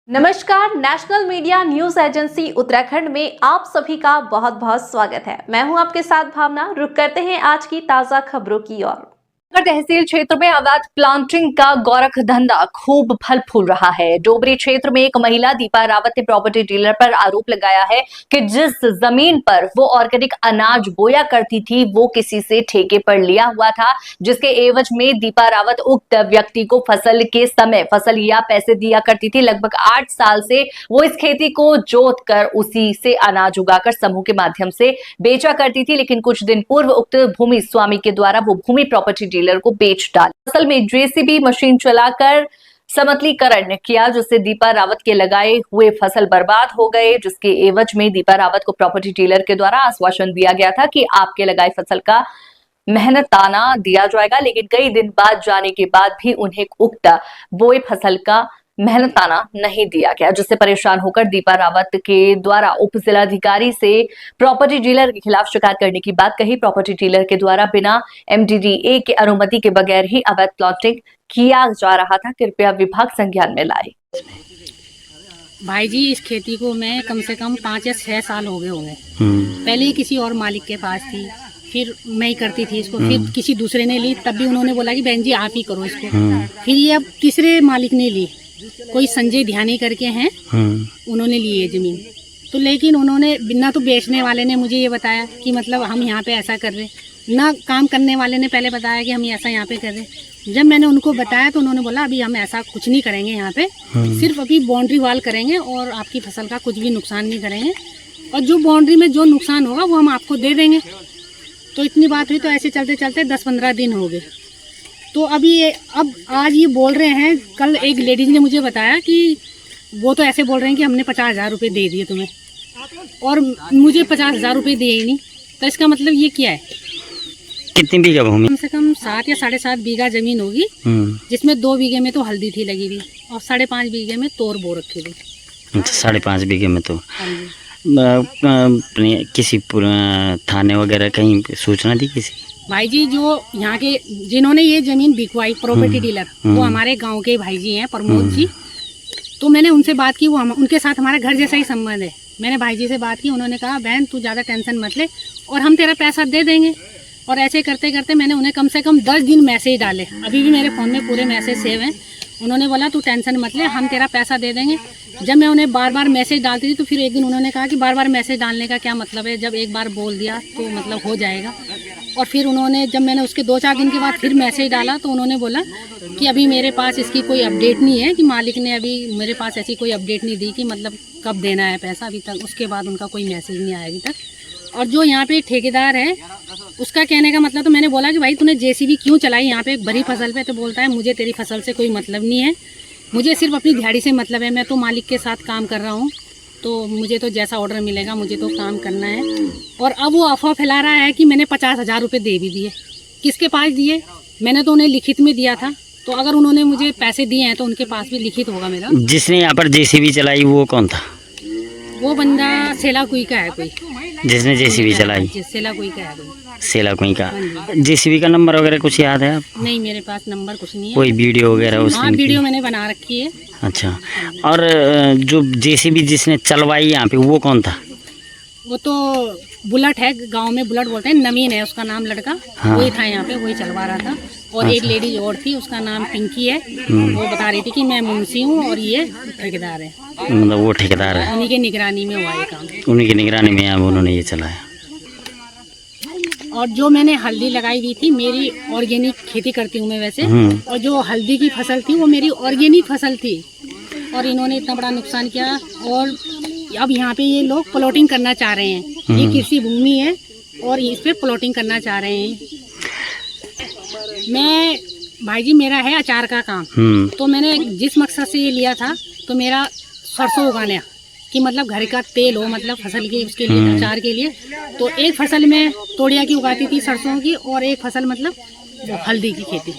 नमस्कार, national media news agency Uttarakhand में आप सभी का बहुत बहुत स्वागत है। मैं हूं आपके साथ भावना। रुक करते हैं आज की ताजा खबरों की ओर। तहसील क्षेत्र में अवैध प्लांटिंग का गोरख धंधा खूब फल फूल रहा है। डोबरी क्षेत्र में एक महिला दीपा रावत ने प्रॉपर्टी डीलर पर आरोप लगाया है कि जिस जमीन पर वो ऑर्गेनिक अनाज बोया करती थी वो किसी से ठेके पर लिया हुआ था, जिसके एवज में दीपा रावत उक्त व्यक्ति को फसल के समय फसल या पैसे दिया करती थी। लगभग 8 साल से वो इस खेती को जोत कर उसी से अनाज उगाकर समूह के माध्यम से बेचा करती थी, लेकिन कुछ दिन पूर्व उक्त भूमि स्वामी के द्वारा वो भूमि प्रॉपर्टी डीलर को बेच डाली। फसल में जेसीबी मशीन चलाकर समतलीकरण किया, जिससे दीपा रावत के लगाए हुए फसल बर्बाद हो गए, जिसके एवज में दीपा रावत को प्रॉपर्टी डीलर के द्वारा आश्वासन दिया गया था कि आपके लगाई फसल का मेहनताना दिया जाएगा, लेकिन कई दिन बाद जाने के बाद भी उन्हें उक्त बोए फसल का मेहनताना नहीं दिया गया, जिससे परेशान होकर दीपा रावत के द्वारा उप जिलाधिकारी से प्रॉपर्टी डीलर के खिलाफ शिकायत करने की बात कही। प्रॉपर्टी डीलर के द्वारा बिना MDDA के अनुमति के बगैर ही अवैध प्लॉटिंग किया जा रहा था, कृपया विभाग संज्ञान में लाए। भाई जी, इस खेती को मैं कम से कम 5 या 6 साल हो गए होंगे। पहले ही किसी और मालिक के पास थी, फिर मैं ही करती थी इसको, फिर किसी दूसरे ने ली, तब भी उन्होंने बोला कि बहन जी आप ही करो इसको। फिर ये अब तीसरे मालिक ने ली, कोई संजय ध्यानी करके हैं, उन्होंने ली है जमीन। तो लेकिन उन्होंने बिना, तो बेचने वाले ने मुझे ये बताया कि मतलब हम यहाँ पे ऐसा कर रहे, ना काम करने वाले ने पहले बताया कि हम ऐसा यहाँ पे कर रहे। जब मैंने उनको बताया तो उन्होंने बोला अभी हम ऐसा कुछ नहीं करेंगे, यहाँ पे सिर्फ अभी बाउंड्री वाल करेंगे और आपकी फसल का कुछ भी नुकसान नहीं करेंगे, और जो बाउंड्री में जो नुकसान होगा वो हम आपको दे देंगे। तो इतनी बात हुई, तो ऐसे चलते चलते 10-15 दिन हो गए। तो अभी अब आज ये बोल रहे हैं, कल एक लेडीज ने मुझे बताया कि वो तो ऐसे बोल रहे हैं कि हमने 50,000 रुपये दे दिए तुम्हें, और मुझे 50,000 रुपये दिए ही नहीं। तो इसका मतलब ये क्या है? कितनी बीघा भूमि? कम से कम 7 या 7.5 बीघा जमीन होगी, जिसमें 2 बीघे में तो हल्दी थी लगी हुई और 5.5 बीघे में तोर बो रखी थी। 5.5 बीघे में तो किसी थाने वगैरह कहीं सूचना दी किसी? भाई जी, जो यहाँ के जिन्होंने ये जमीन बिकवाई प्रॉपर्टी डीलर, वो हमारे गांव के भाई जी हैं, प्रमोद जी। तो मैंने उनसे बात की, वो उनके साथ हमारा घर जैसा ही संबंध है। मैंने भाई जी से बात की, उन्होंने कहा बहन तू ज़्यादा टेंशन मत ले और हम तेरा पैसा दे देंगे। और ऐसे करते करते मैंने उन्हें कम से कम 10 दिन मैसेज डाले, अभी भी मेरे फ़ोन में पूरे मैसेज सेव हैं। उन्होंने बोला तू टेंशन मत ले, हम तेरा पैसा दे देंगे। जब मैं उन्हें बार बार मैसेज डालती थी तो फिर एक दिन उन्होंने कहा कि बार बार मैसेज डालने का क्या मतलब है, जब एक बार बोल दिया तो मतलब हो जाएगा। और फिर उन्होंने, जब मैंने उसके 2-4 दिन के बाद फिर मैसेज डाला तो उन्होंने बोला कि अभी मेरे पास इसकी कोई अपडेट नहीं है, कि मालिक ने अभी मेरे पास ऐसी कोई अपडेट नहीं दी कि मतलब कब देना है पैसा, अभी तक उसके बाद उनका कोई मैसेज नहीं आया अभी तक। और जो यहाँ पे ठेकेदार है उसका कहने का मतलब, तो मैंने बोला कि भाई तूने JCB क्यों चलाई यहाँ पे भरी फसल पे? तो बोलता है मुझे तेरी फसल से कोई मतलब नहीं है, मुझे सिर्फ अपनी दिहाड़ी से मतलब है, मैं तो मालिक के साथ काम कर रहा हूँ, तो मुझे तो जैसा ऑर्डर मिलेगा मुझे तो काम करना है। और अब वो अफवाह फैला रहा है कि मैंने 50,000 रुपये दे भी दिए। किसके पास दिए? मैंने तो उन्हें लिखित में दिया था, तो अगर उन्होंने मुझे पैसे दिए हैं तो उनके पास भी लिखित होगा मेरा। जिसने यहाँ पर JCB चलाई वो कौन था? वो बंदा सेला कुई का है कोई, जिसने JCB चलाई? सेला कुई का है कोई। सेला कोई का? JCB का नंबर वगैरह कुछ याद है आप? नहीं, मेरे पास नंबर कुछ नहीं है। कोई वीडियो वगैरह उस? हाँ, वीडियो मैंने बना रखी है। अच्छा, और जो JCB जिसने चलवाई यहाँ पे वो कौन था? वो तो बुलेट है, गांव में बुलेट बोलते हैं, नवीन है उसका नाम, लड़का। हाँ। वही था यहाँ पे, वही चलवा रहा था। और अच्छा। एक लेडीज और थी, उसका नाम पिंकी है, वो बता रही थी कि मैं मुंशी हूँ और ये ठेकेदार है। मतलब वो ठेकेदार है, उन्हीं की निगरानी में हुआ ये काम, उन्हीं की निगरानी में उन्होंने ये चलाया। और जो मैंने हल्दी लगाई हुई थी, मेरी ऑर्गेनिक खेती करती हूँ मैं वैसे, और जो हल्दी की फसल थी वो मेरी ऑर्गेनिक फसल थी, और इन्होंने इतना बड़ा नुकसान किया। और अब यहाँ पे ये लोग प्लॉटिंग करना चाह रहे हैं, ये कृषि भूमि है और इस पे प्लॉटिंग करना चाह रहे हैं। मैं, भाई जी, मेरा है अचार का काम, तो मैंने जिस मकसद से ये लिया था, तो मेरा सरसों उगाना कि मतलब घर का तेल हो, मतलब फसल के उसके लिए, अचार के लिए। तो एक फसल में तोड़िया की उगाती थी सरसों की, और एक फसल मतलब हल्दी की खेती।